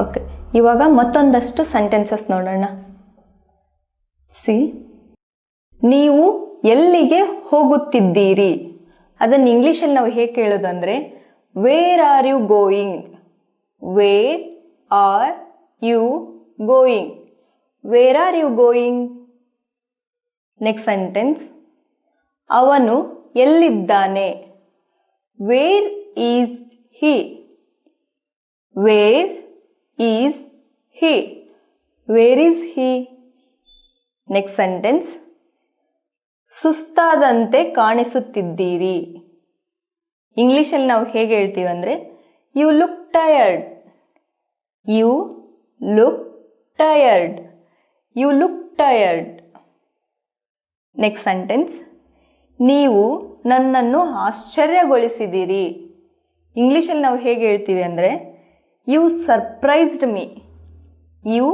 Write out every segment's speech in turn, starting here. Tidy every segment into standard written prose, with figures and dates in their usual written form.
Okay, ಇವಾಗ ಮತ್ತೊಂದಷ್ಟು sentences ನೋಡೋಣ. C, ನೀವು ಎಲ್ಲಿಗೆ ಹೋಗುತ್ತಿದ್ದೀರಿ? ಅದನ್ನು ಇಂಗ್ಲೀಷಲ್ಲಿ ನಾವು ಹೇಗೆ ಕೇಳೋದು ಅಂದರೆ where are you going? Where are you going? Where are you going? Next sentence, ಅವನು ಎಲ್ಲಿದ್ದಾನೆ? Where is he? Where is he? Where is he? Next sentence, ಸುಸ್ತಾದಂತೆ ಕಾಣಿಸುತ್ತಿದ್ದೀರಿ. ಇಂಗ್ಲೀಷಲ್ಲಿ ನಾವು ಹೇಗೆ ಹೇಳ್ತೀವಿ ಅಂದರೆ you look tired. You look tired. You look tired. Next sentence, ನೀವು ನನ್ನನ್ನು ಆಶ್ಚರ್ಯಗೊಳಿಸಿದಿರಿ. ಇಂಗ್ಲೀಷಲ್ಲಿ ನಾವು ಹೇಗೆ ಹೇಳ್ತೀವಿ ಅಂದರೆ you surprised me. You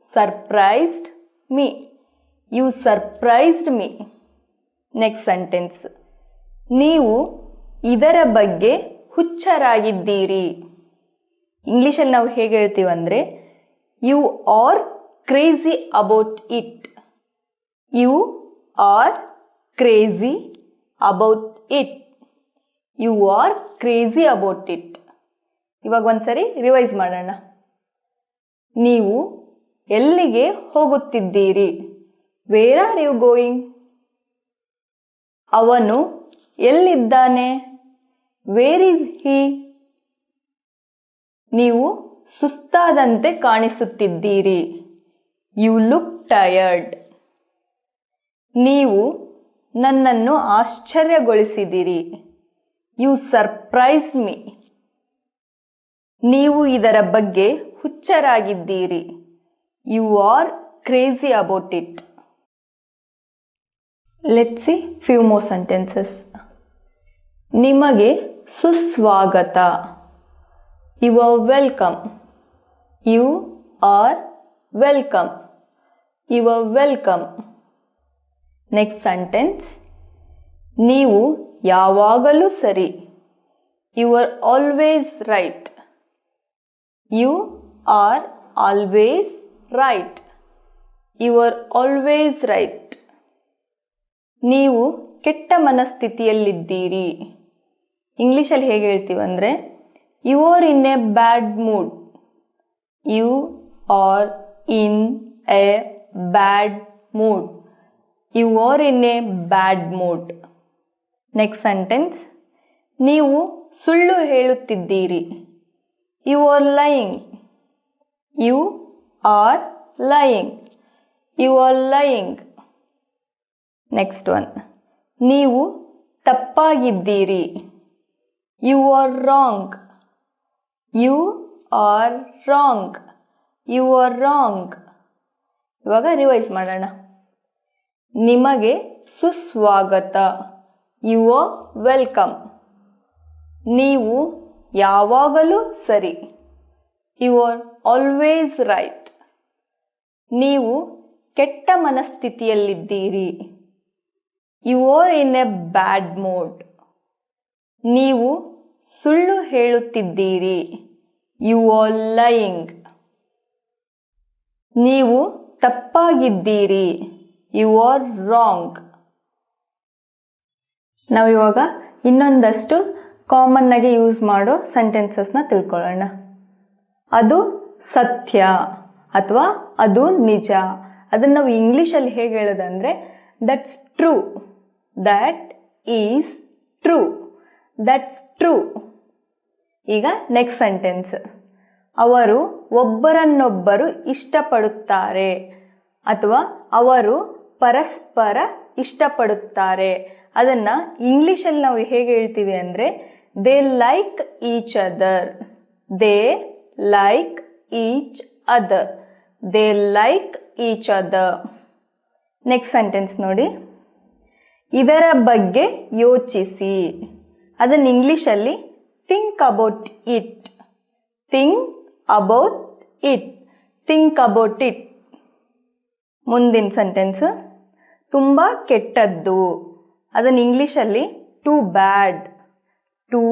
surprised me. You surprised me. Next sentence, ನೀವು ಇದರ ಬಗ್ಗೆ ಹುಚ್ಚರಾಗಿದ್ದೀರಿ. ಇಂಗ್ಲೀಷಲ್ಲಿ ನಾವು ಹೇಗೆ ಹೇಳ್ತೀವಿ ಅಂದರೆ you are crazy about it. You are crazy about it. You are crazy about it. ಇವಾಗ ಒಂದ್ಸರಿ ರಿವೈಸ್ ಮಾಡೋಣ. ನೀವು ಎಲ್ಲಿಗೆ ಹೋಗುತ್ತಿದ್ದೀರಿ? Where are you going? ಅವನು ಎಲ್ಲಿದ್ದಾನೆ? Where is he? ನೀವು ಸುಸ್ತಾದಂತೆ ಕಾಣಿಸುತ್ತಿದ್ದೀರಿ. You look tired. ನೀವು ನನ್ನನ್ನು ಆಶ್ಚರ್ಯಗೊಳಿಸಿದಿರಿ. You surprised me. ನೀವು ಇದರ ಬಗ್ಗೆ ಹುಚ್ಚರಾಗಿದ್ದೀರಿ. You are crazy about it. Let's see few more sentences. ನಿಮಗೆ ಸುಸ್ವಾಗತ. You are welcome. You are welcome. You are welcome. Next sentence, ನೀವು ಯಾವಾಗಲೂ ಸರಿ. You are always right. You are always right. You are always right. ನೀವು ಕೆಟ್ಟ ಮನಸ್ಥಿತಿಯಲ್ಲಿದ್ದೀರಿ. ಇಂಗ್ಲೀಷಲ್ಲಿ ಹೇಗೆ ಹೇಳ್ತೀವಿ ಅಂದರೆ you are in a bad mood. You are in a bad mood. You are in a bad mood. Next sentence, ನೀವು ಸುಳ್ಳು ಹೇಳುತ್ತಿದ್ದೀರಿ. You are lying. You are lying. You are lying. Next one, ನೀವು ತಪ್ಪಾಗಿದ್ದೀರಿ. You are wrong. You are wrong. You are wrong. ಇವಾಗ revise ಮಾಡೋಣ. ನಿಮಗೆ ಸುಸ್ವಾಗತ. You are welcome. ನೀವು ಯಾವಾಗಲೂ ಸರಿ. You are always right. ನೀವು ಕೆಟ್ಟ ಮನಸ್ಥಿತಿಯಲ್ಲಿದ್ದೀರಿ. You are in a bad mood. ನೀವು ಸುಳ್ಳು ಹೇಳುತ್ತಿದ್ದೀರಿ. You are lying. ನೀವು ತಪ್ಪಾಗಿದ್ದೀರಿ. You are wrong. ನಾವಿವಾಗ ಇನ್ನೊಂದಷ್ಟು ಕಾಮನ್ ಆಗಿ ಯೂಸ್ ಮಾಡೋ ಸೆಂಟೆನ್ಸಸ್ನ ತಿಳ್ಕೊಳ್ಳೋಣ. ಅದು ಸತ್ಯ ಅಥವಾ ಅದು ನಿಜ. ಅದನ್ನು ನಾವು ಇಂಗ್ಲೀಷಲ್ಲಿ ಹೇಗೆ ಹೇಳೋದಂದರೆ that's true. That is true. That's true. ಈಗ ನೆಕ್ಸ್ಟ್ ಸೆಂಟೆನ್ಸ್, ಅವರು ಒಬ್ಬರನ್ನೊಬ್ಬರು ಇಷ್ಟಪಡುತ್ತಾರೆ ಅಥವಾ ಅವರು ಪರಸ್ಪರ ಇಷ್ಟಪಡುತ್ತಾರೆ. ಅದನ್ನು ಇಂಗ್ಲೀಷಲ್ಲಿ ನಾವು ಹೇಗೆ ಹೇಳ್ತೀವಿ ಅಂದರೆ they like each other. They like each other. They like each other. Next sentence ನೋಡಿ, ಇದರ ಬಗ್ಗೆ ಯೋಚಿಸಿ. ಅದನ್ನು ಇಂಗ್ಲೀಷಲ್ಲಿ think about it. Think about it. Think about it. ಮುಂದಿನ ಸೆಂಟೆನ್ಸ್, ತುಂಬ ಕೆಟ್ಟದ್ದು. ಅದನ್ನು ಇಂಗ್ಲೀಷಲ್ಲಿ too bad. Too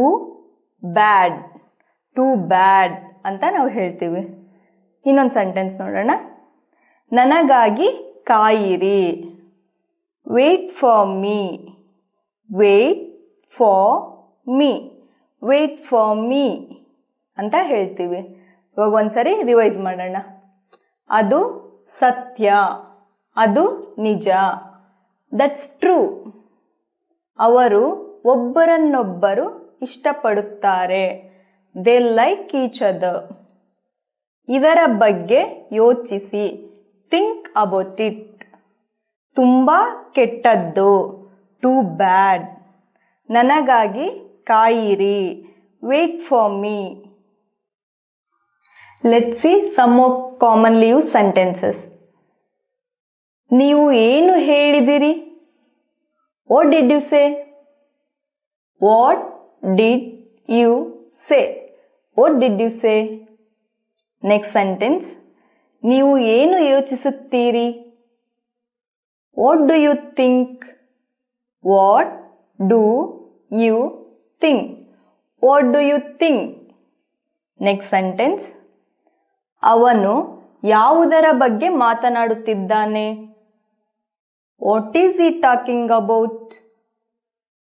bad. Too bad ಅಂತ ನಾವು ಹೇಳ್ತೀವಿ. ಇನ್ನೊಂದು ಸೆಂಟೆನ್ಸ್ ನೋಡೋಣ. ನನಗಾಗಿ ಕಾಯಿರಿ. Wait for me. Wait for me. Wait for me ಅಂತ ಹೇಳ್ತೀವಿ. ಇವಾಗ ಒಂದ್ಸರಿ ರಿವೈಸ್ ಮಾಡೋಣ. ಅದು ಸತ್ಯ. ಅದು ನಿಜ. That's true. ಅವರು ಒಬ್ಬರನ್ನೊಬ್ಬರು ಇಷ್ಟಪಡುತ್ತಾರೆ. They like each other. ಇದರ ಬಗ್ಗೆ ಯೋಚಿಸಿ. Think about it. ತುಂಬ ಕೆಟ್ಟದ್ದು. Too bad. ನನಗಾಗಿ ಕಾಯಿರಿ. Wait for me. Let's see some of commonly use sentences. ನೀವು ಏನು ಹೇಳಿದಿರಿ? What did you say? What did you say? What did you say? Next sentence. ನೀವು ಏನು ಯೋಚಿಸುತ್ತೀರಿ? What do you think? What do you think? What do you think? Next sentence. ಅವನು ಯಾವುದರ ಬಗ್ಗೆ ಮಾತನಾಡುತ್ತಿದ್ದಾನೆ? What is he talking about?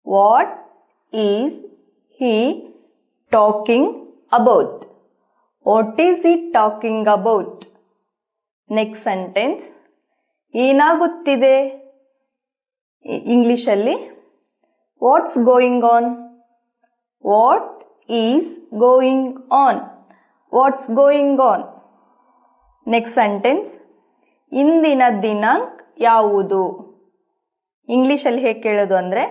What is he talking about? What is he talking about? Next sentence. ಏನಾಗುತ್ತಿದೆ? ಇಂಗ್ಲಿಷಲ್ಲಿ what's going on? What is going on? What's going on? Next sentence. ಇಂದಿನ ದಿನಾಂಕ ಯಾವುದು? ಇಂಗ್ಲಿಷಲ್ಲಿ ಹೇಗೆ ಕೇಳೋದು ಅಂದರೆ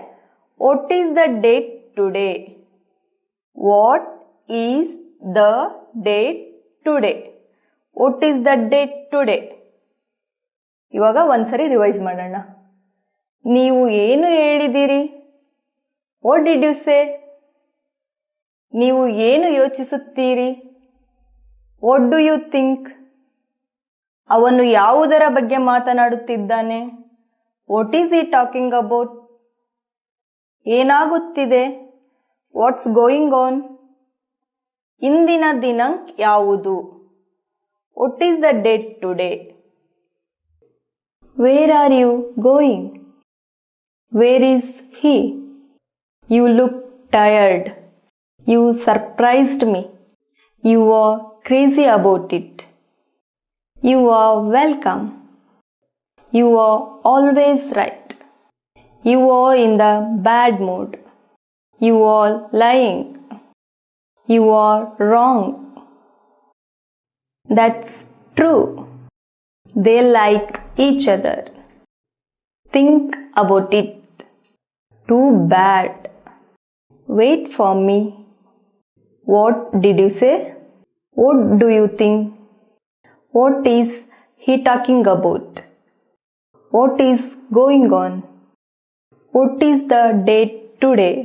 what is the date today? What is the date today? What is the date today? ಇವಾಗ ಒಂದ್ಸರಿ ರಿವೈಸ್ ಮಾಡೋಣ. ನೀವು ಏನು ಹೇಳಿದಿರಿ? What did you say? ನೀವು ಏನು ಯೋಚಿಸುತ್ತೀರಿ? What do you think? ಅವನು ಯಾವುದರ ಬಗ್ಗೆ ಮಾತನಾಡುತ್ತಿದ್ದಾನೆ? What is he talking about? ಏನಾಗುತ್ತಿದೆ? What's going on? ಇಂದಿನ ದಿನಾಂಕ ಯಾವುದು? What is the date today? Where are you going? Where is he? You look tired. You surprised me. You are crazy about it. You are welcome. You are always right. You are in the bad mood. You are lying. You are wrong. That's true. They like each other. Think about it. Too bad. Wait for me. What did you say? What do you think? What is he talking about? What is going on? What is the date today?